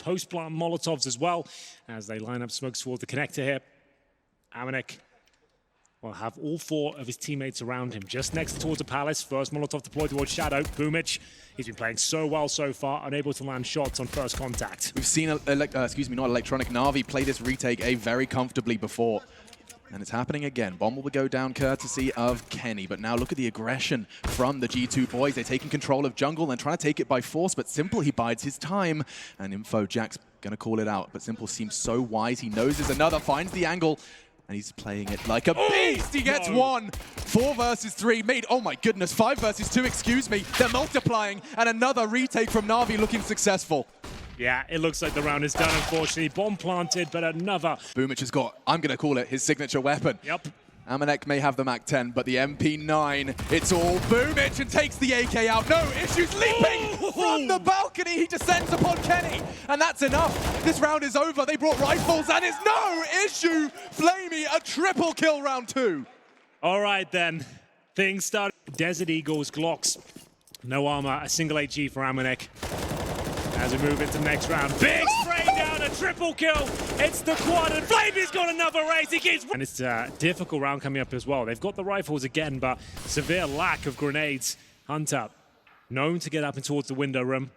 post-plant Molotovs as well, as they line up smokes towards the connector here. AmaNEk will have all 4 of his teammates around him, just next towards the Palace. First Molotov deployed towards Shadow. boombl, he's been playing so well so far, unable to land shots on first contact. We've seen, not Electronic, Na'Vi play this retake A very comfortably before. And it's happening again. Bomb will go down courtesy of Kenny. But now look at the aggression from the G2 boys. They're taking control of jungle and trying to take it by force. But Simple, he bides his time. And Info, JaCkz going to call it out. But Simple seems so wise. He knows there's another, finds the angle. And he's playing it like a beast. He gets 1. 4 versus 3. Made, oh my goodness, 5 versus 2, excuse me. They're multiplying. And another retake from Na'Vi looking successful. Yeah, it looks like the round is done, unfortunately. Bomb planted, but another. boombl has got, I'm going to call it, his signature weapon. Yep. AmaNEk may have the MAC-10, but the MP9, it's all boombl and takes the AK out. No issues, leaping from the balcony. He descends upon Kenny, and that's enough. This round is over. They brought rifles, and it's no issue. flamie, a triple kill round 2. All right, then. Things start. Desert Eagles, Glocks. No armor, a single HG for AmaNEk. As we move into the next round, big spray down, a triple kill. It's the quad, and flamie's got another race. He keeps. And it's a difficult round coming up as well. They've got the rifles again, but severe lack of grenades. Hunter, known to get up and towards the window room.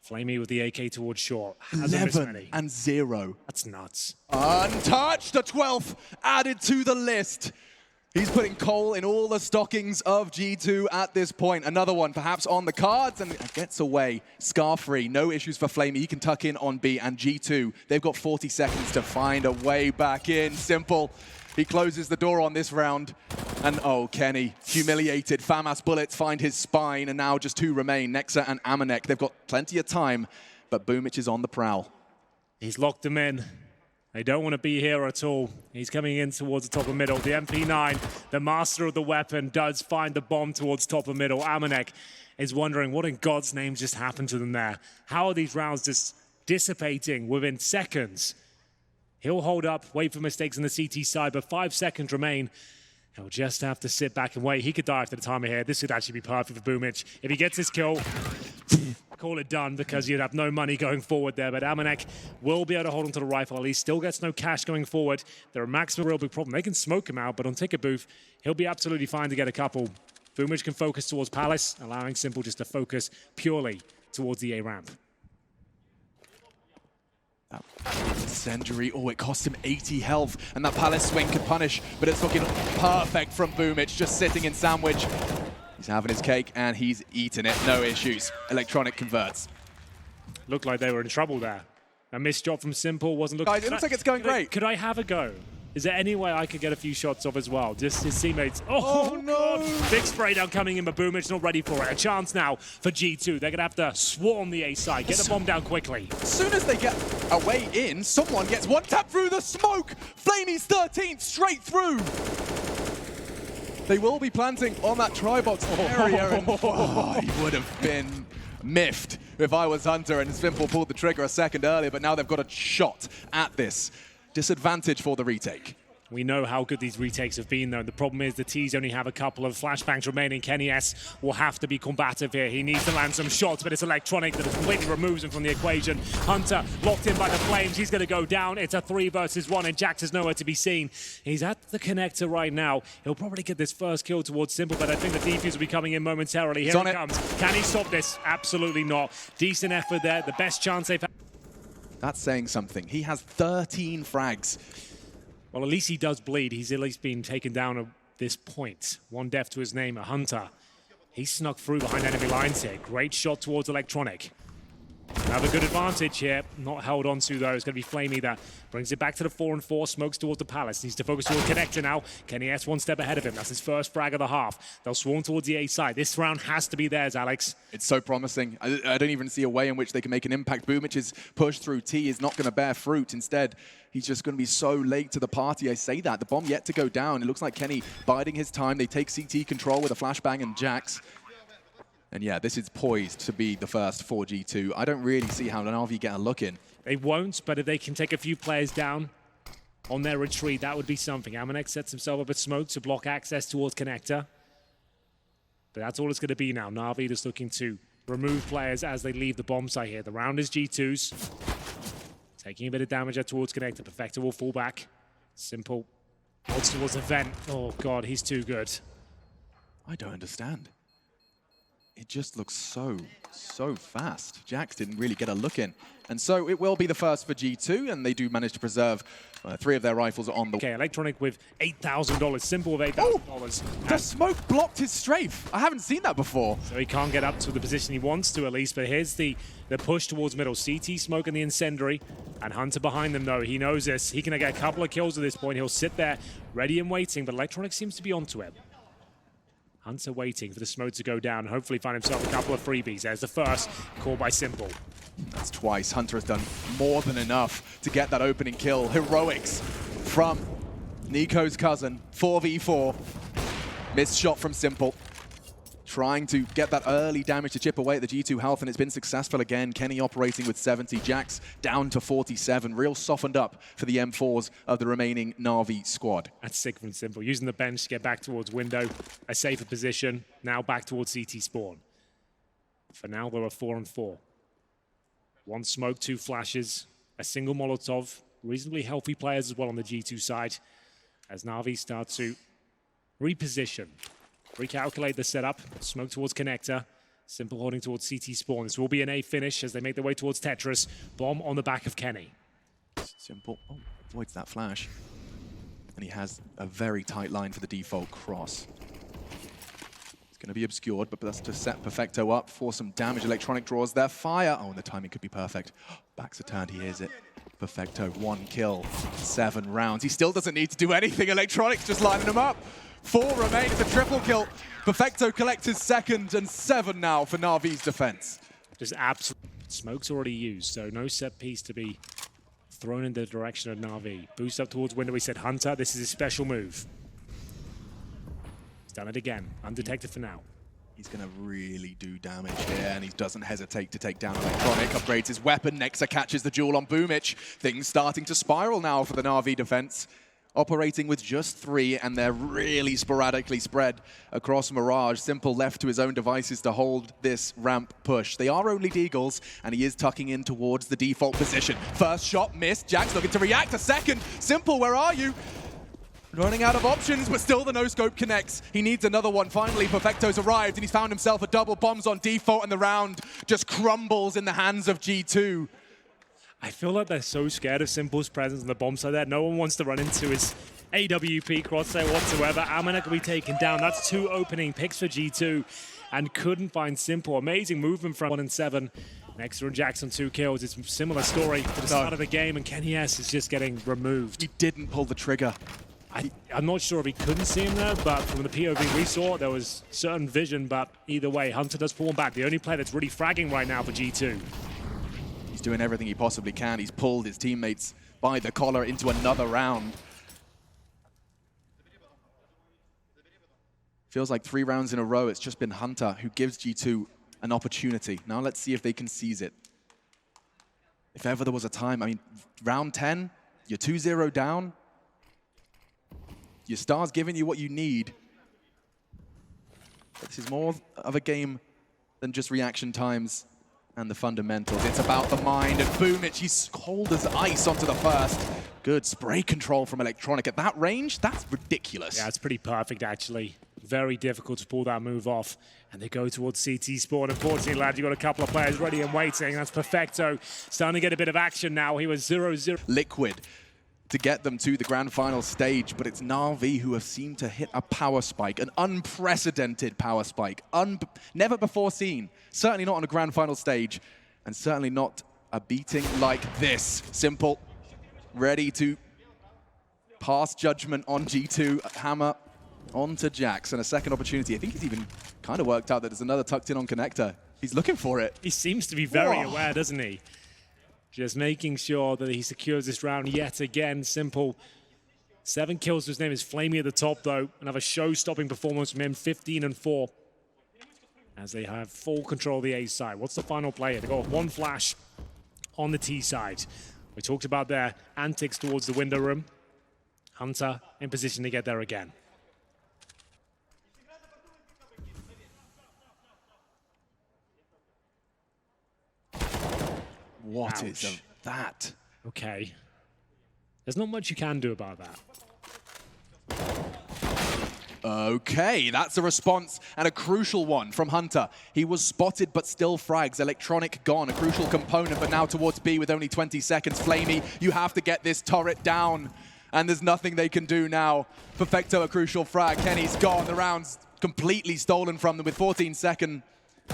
flamie with the AK towards short. 11 and 0. That's nuts. Untouched, a 12th added to the list. He's putting coal in all the stockings of G2 at this point. Another one perhaps on the cards and gets away. Scar-free, no issues for flamie. He can tuck in on B, and G2, they've got 40 seconds to find a way back in. Simple. He closes the door on this round. And oh, Kenny, humiliated. FAMAS bullets find his spine, and now just 2 remain, nexa and AmaNEk. They've got plenty of time, but boombl is on the prowl. He's locked him in. They don't want to be here at all. He's coming in towards the top of middle. The MP9, the master of the weapon, does find the bomb towards top of middle. AmaNEk is wondering what in God's name just happened to them there. How are these rounds just dissipating within seconds? He'll hold up, wait for mistakes on the CT side, but 5 seconds remain. He'll just have to sit back and wait. He could die after the timer here. This would actually be perfect for boombl. If he gets his kill, call it done, because you'd have no money going forward there. But AmaNEk will be able to hold onto the rifle. At least still gets no cash going forward. They're a maximum real big problem. They can smoke him out, but on ticket booth, he'll be absolutely fine to get a couple. boombl can focus towards Palace, allowing Simple just to focus purely towards the A ramp. Incendiary, oh, it cost him 80 health, and that Palace swing could punish, but it's looking perfect from boombl, just sitting in sandwich. He's having his cake, and he's eating it, no issues. Electronic converts. Looked like they were in trouble there. A missed shot from Simple wasn't looking... Guys, it looks like it's going great. Could I have a go? Is there any way I could get a few shots off as well? Just his teammates. Oh no! God. Big spray down coming in, but boombl not ready for it. A chance now for G2. They're going to have to swarm the A side. Get the bomb down quickly. As soon as they get a way in, someone gets one tap through the smoke. flamie's 13th straight through. They will be planting on that tri-box area. Oh, he would have been miffed if I was Hunter and Simple pulled the trigger a second earlier, but now they've got a shot at this. Disadvantage for the retake. We know how good these retakes have been, though. The problem is the T's only have a couple of flashbangs remaining. Kenny S will have to be combative here. He needs to land some shots, but it's Electronic that completely removes him from the equation. Hunter locked in by the flames. He's going to go down. It's a 3 versus 1, and JaCkz is nowhere to be seen. He's at the connector right now. He'll probably get this first kill towards Simple, but I think the defuse will be coming in momentarily. Here he comes. Can he stop this? Absolutely not. Decent effort there. The best chance they've had. That's saying something. He has 13 frags. Well, at least he does bleed. He's at least been taken down at this point. 1 death to his name, a Hunter. He snuck through behind enemy lines here. Great shot towards Electronic. Another good advantage here. Not held on to, though. It's going to be flamie that brings it back to the 4-4. Smokes towards the Palace. Needs to focus towards connector now. Kenny S 1 step ahead of him. That's his first frag of the half. They'll swarm towards the A side. This round has to be theirs, Alex. It's so promising. I don't even see a way in which they can make an impact. boombl push through T is not going to bear fruit. Instead, he's just going to be so late to the party. I say that. The bomb yet to go down. It looks like Kenny biding his time. They take CT control with a flashbang and JaCkz. And yeah, this is poised to be the first for G2. I don't really see how Na'Vi get a look in. They won't, but if they can take a few players down on their retreat, that would be something. AmaNEk sets himself up with smoke to block access towards connector. But that's all it's going to be now. Na'Vi just looking to remove players as they leave the bomb site here. The round is G2's. Taking a bit of damage there towards Connector. Perfecto will fall back. Simple. Odds towards the vent. Oh god, he's too good. I don't understand. It just looks so fast. JaCkz didn't really get a look in. And so it will be the first for G2, and they do manage to preserve 3 of their rifles on the... Okay, Electronic with $8,000. Simple with $8,000. The smoke blocked his strafe. I haven't seen that before. So he can't get up to the position he wants to, at least. But here's the push towards middle. CT smoke and the incendiary. And Hunter behind them, though. He knows this. He can get a couple of kills at this point. He'll sit there, ready and waiting. But Electronic seems to be onto him. Hunter waiting for the smoke to go down. Hopefully find himself a couple of freebies. There's the first, called by Simple. That's twice. Hunter has done more than enough to get that opening kill. Heroics from Nico's cousin. 4v4. Missed shot from Simple. Trying to get that early damage to chip away at the G2 health, and it's been successful again. Kenny operating with 70. JaCkz down to 47. Real softened up for the M4s of the remaining Na'Vi squad. That's sick from Simple. Using the bench to get back towards window. A safer position. Now back towards CT spawn. For now, there are 4 on 4. 1 smoke, 2 flashes, a single Molotov. Reasonably healthy players as well on the G2 side. As Na'Vi start to reposition. Recalculate the setup. Smoke towards Connector. Simple holding towards CT spawn. This will be an A finish as they make their way towards Tetris. Bomb on the back of Kenny. Simple avoids that flash. And he has a very tight line for the default cross. It's going to be obscured, but that's to set Perfecto up for some damage. Electronic draws their fire. Oh, and the timing could be perfect. Backs are turned, he hears it. Perfecto, 1 kill, 7 rounds. He still doesn't need to do anything. Electronic's just lining him up. 4 remain. It's a triple kill. Perfecto collects his second, and 7 now for Na'Vi's defense. Just absolute smoke's already used, so no set piece to be thrown in the direction of Na'Vi. Boost up towards window. We said Hunter. This is his special move. He's done it again. Undetected for now. He's going to really do damage here, and he doesn't hesitate to take down Electronic. Upgrades his weapon. Nexa catches the duel on Boomich. Things starting to spiral now for the Na'Vi defense. Operating with just 3, and they're really sporadically spread across Mirage. Simple left to his own devices to hold this ramp push. They are only Deagles, and he is tucking in towards the default position. First shot missed. JaCkz looking to react. A second. Simple, where are you? Running out of options, but still the no-scope connects. He needs another one. Finally, Perfecto's arrived, and he's found himself a double bombs on default, and the round just crumbles in the hands of G2. I feel like they're so scared of Simple's presence on the bomb side there. No one wants to run into his AWP crosshair whatsoever. AmaNEk will be taken down. That's 2 opening picks for G2 and couldn't find Simple. Amazing movement from 1 and 7. Nexa and JaCkz on 2 kills. It's a similar story to the start of the game, and Kenny S is just getting removed. He didn't pull the trigger. I'm not sure if he couldn't see him there, but from the POV we saw, there was certain vision, but either way, Hunter does pull him back. The only player that's really fragging right now for G2. He's doing everything he possibly can. He's pulled his teammates by the collar into another round. Feels like 3 rounds in a row, it's just been Hunter who gives G2 an opportunity. Now let's see if they can seize it. If ever there was a time, I mean, round 10, you're 2-0 down. Your star's giving you what you need. This is more of a game than just reaction times and the fundamentals. It's about the mind, and Boomich, he's cold as ice onto the first. Good spray control from Electronic. At that range, that's ridiculous. Yeah, it's pretty perfect, actually. Very difficult to pull that move off. And they go towards CT spawn. Unfortunately, lad, you've got a couple of players ready and waiting. That's Perfecto. Starting to get a bit of action now. He was 0-0. Liquid to get them to the grand final stage, but it's Na'Vi who have seemed to hit a power spike, an unprecedented power spike, never before seen, certainly not on a grand final stage, and certainly not a beating like this. Simple, ready to pass judgment on G2, hammer onto JaCkz, and a second opportunity. I think he's even kind of worked out that there's another tucked in on Connector. He's looking for it. He seems to be very aware, doesn't he? Just making sure that he secures this round yet again. Simple. 7 kills. His name is flamie at the top, though. Another show-stopping performance from him. 15-4. As they have full control of the A side. What's the final play? They got 1 flash on the T side. We talked about their antics towards the window room. Hunter in position to get there again. What is that? Okay. There's not much you can do about that. Okay, that's a response, and a crucial one from Hunter. He was spotted, but still frags. Electronic gone, a crucial component, but now towards B with only 20 seconds. flamie, you have to get this turret down, and there's nothing they can do now. Perfecto, a crucial frag. Kenny's gone. The round's completely stolen from them with 14 seconds.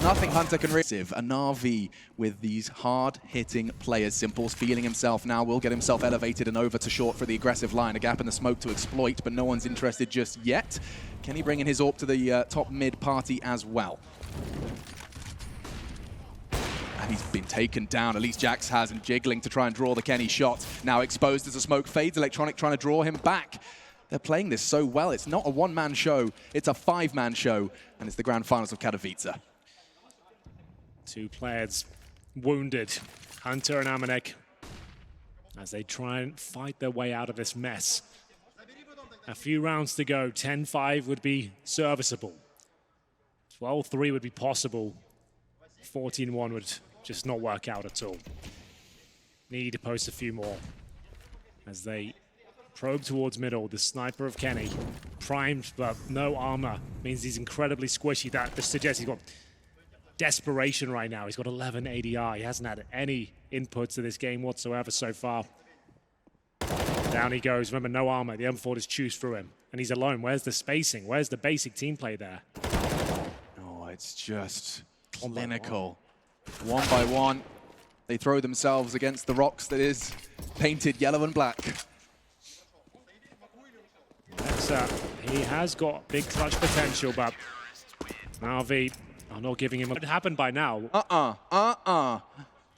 Nothing Hunter can receive. A NAVI with these hard-hitting players. Simple's feeling himself now, will get himself elevated and over to short for the aggressive line. A gap in the smoke to exploit, but no one's interested just yet. Can he bring in his AWP to the top mid party as well? And he's been taken down, at least JaCkz has, and jiggling to try and draw the Kenny shot. Now exposed as the smoke fades, Electronic trying to draw him back. They're playing this so well. It's not a one-man show, it's a five-man show, and it's the grand finals of Katowice. Two players wounded, Hunter and AmaNEk, as they try and fight their way out of this mess. A few rounds to go, 10-5 would be serviceable. 12-3 would be possible. 14-1 would just not work out at all. Need to post a few more. As they probe towards middle, the sniper of Kenny, primed but no armor, means he's incredibly squishy. That suggests he's got desperation right now. He's got 11 ADR. He hasn't had any inputs to this game whatsoever so far. Down he goes. Remember, no armor. The M4 just chews through him. And he's alone. Where's the spacing? Where's the basic team play there? Oh, it's just clinical. One by one, they throw themselves against the rocks that is painted yellow and black. He has got big clutch potential, but NAVI are not giving him. It happened by now.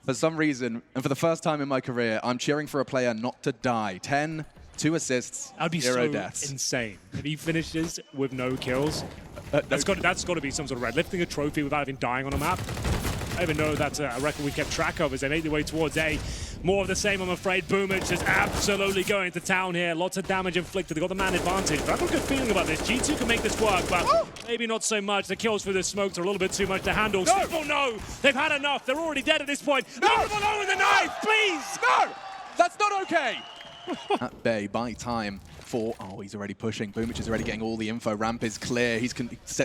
For some reason, and for the first time in my career, I'm cheering for a player not to die. 10, 2 assists, That'd be 0 so deaths. Insane. If he finishes with no kills, that's got to be some sort of red. Lifting a trophy without even dying on a map. I even know that's a record we kept track of as they make their way towards A. More of the same, I'm afraid. Boomich is absolutely going to town here. Lots of damage inflicted. They've got the man advantage. But I've got a good feeling about this. G2 can make this work, but maybe not so much. The kills through the smokes are a little bit too much to handle. No! Simple, no! They've had enough. They're already dead at this point. No! Leave them alone with the knife, please! No! That's not okay! At bay, buy time for... Oh, he's already pushing. Boomich is already getting all the info. Ramp is clear. He's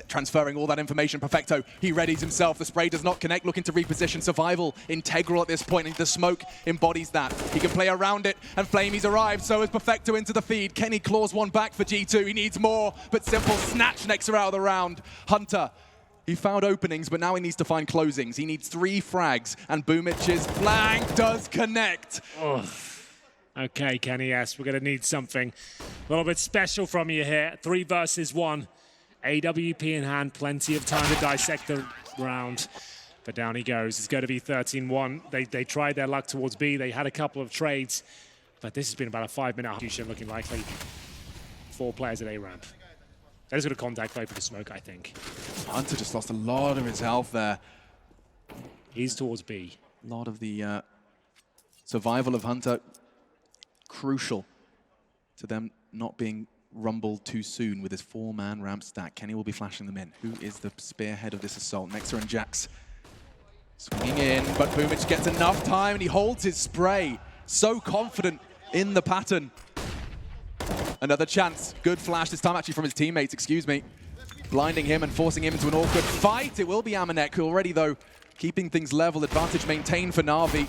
transferring all that information. Perfecto, he readies himself. The spray does not connect. Looking to reposition. Survival integral at this point. And the smoke embodies that. He can play around it. And flamie's arrived. So is Perfecto into the feed. Kenny claws one back for G2. He needs more. But Simple snatch nexa out of the round. Hunter, he found openings, but now he needs to find closings. He needs 3 frags. And Boomich's flank does connect. Oh. Okay, Kenny, yes, we're going to need something a little bit special from you here. 3 versus 1. AWP in hand, plenty of time to dissect the round. But down he goes. It's going to be 13-1. They tried their luck towards B. They had a couple of trades. But this has been about a 5-minute execution looking likely. 4 players at A ramp. That is going to contact play for the smoke, I think. Hunter just lost a lot of his health there. He's towards B. A lot of the survival of Hunter crucial to them not being rumbled too soon with his 4-man ramp stack. Kenny will be flashing them in. Who is the spearhead of this assault? nexa and JaCkz swinging in, but Boomich gets enough time and he holds his spray. So confident in the pattern. Another chance. Good flash, this time actually from his teammates, excuse me. Blinding him and forcing him into an awkward fight. It will be AmaNEk, who already, though, keeping things level. Advantage maintained for NAVI.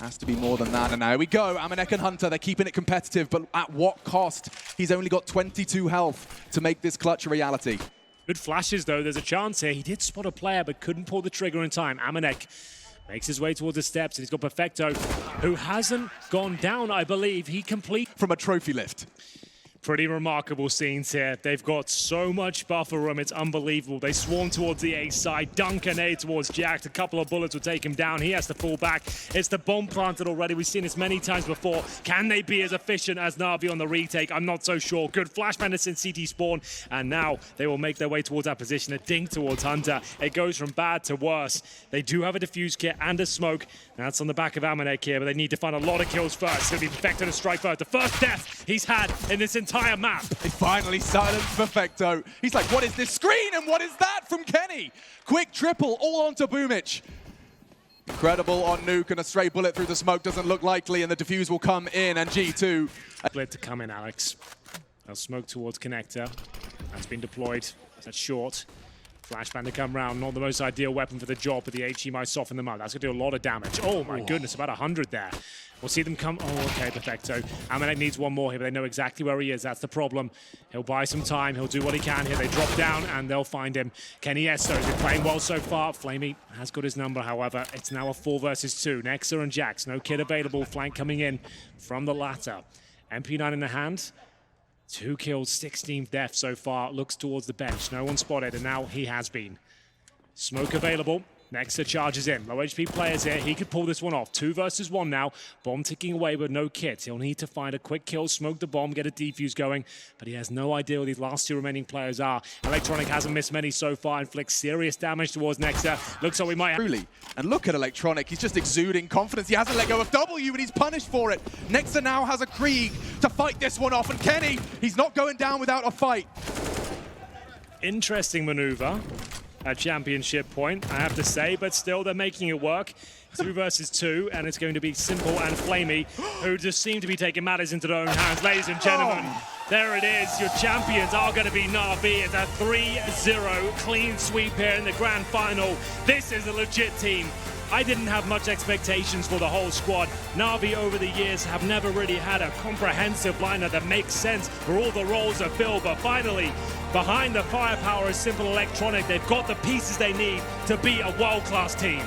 Has to be more than that, and now we go. AmaNEk and Hunter, they're keeping it competitive, but at what cost? He's only got 22 health to make this clutch a reality. Good flashes, though. There's a chance here. He did spot a player, but couldn't pull the trigger in time. AmaNEk makes his way towards the steps, and he's got Perfecto, who hasn't gone down, I believe. He completes from a trophy lift. Pretty remarkable scenes here. They've got so much buffer room, it's unbelievable. They swarm towards the A side, dunk an A towards JaCkz. A couple of bullets will take him down. He has to fall back. It's the bomb planted already. We've seen this many times before. Can they be as efficient as NAVI on the retake? I'm not so sure. Good flash bandits in CT spawn, and now they will make their way towards that position. A dink towards Hunter. It goes from bad to worse. They do have a defuse kit and a smoke. That's on the back of AmaNEk here, but they need to find a lot of kills first. It's going to be Perfecto to strike first. The first death he's had in this entire map. They finally silenced Perfecto. He's like, what is this screen and what is that from Kenny? Quick triple all onto Boomich. Incredible on Nuke, and a stray bullet through the smoke doesn't look likely, and the defuse will come in, and G2. Split to come in, Alex. They'll smoke towards connector. That's been deployed. That's short. Flashbang to come round. Not the most ideal weapon for the job, but the HE might soften them up. That's going to do a lot of damage. Oh my goodness, about 100 there. We'll see them come. Oh, okay, Perfecto. AmaNEk needs one more here, but they know exactly where he is. That's the problem. He'll buy some time. He'll do what he can here. They drop down, and they'll find him. Kenny Esso has been playing well so far. flamie has got his number, however. It's now a 4 versus 2. Nexa and JaCkz. No kid available. Flank coming in from the latter. MP9 in the hand. 2 kills, 16th death so far. Looks towards the bench. No one spotted, and now he has been. Smoke available. Nexa charges in. Low HP players here. He could pull this one off. 2 versus 1 now. Bomb ticking away with no kit. He'll need to find a quick kill, smoke the bomb, get a defuse going. But he has no idea where these last 2 remaining players are. Electronic hasn't missed many so far. Inflicts serious damage towards Nexa. Looks like we might have... Truly. And look at Electronic. He's just exuding confidence. He hasn't let go of W, and he's punished for it. Nexa now has a Krieg to fight this one off. And Kenny, he's not going down without a fight. Interesting maneuver. A championship point, I have to say, but still they're making it work. 2 versus 2, and it's going to be Simple and flamie, who just seem to be taking matters into their own hands. Ladies and gentlemen, there it is. Your champions are going to be NAVI. It's a 3-0 clean sweep here in the grand final. This is a legit team. I didn't have much expectations for the whole squad. NAVI over the years have never really had a comprehensive lineup that makes sense for all the roles to fill, but finally, behind the firepower is Simple Electronic. They've got the pieces they need to be a world-class team.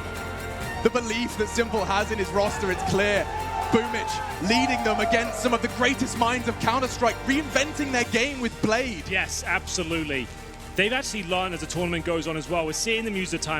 The belief that Simple has in his roster, it's clear. Boomich leading them against some of the greatest minds of Counter-Strike, reinventing their game with Blade. Yes, absolutely. They've actually learned as the tournament goes on as well. We're seeing them use the time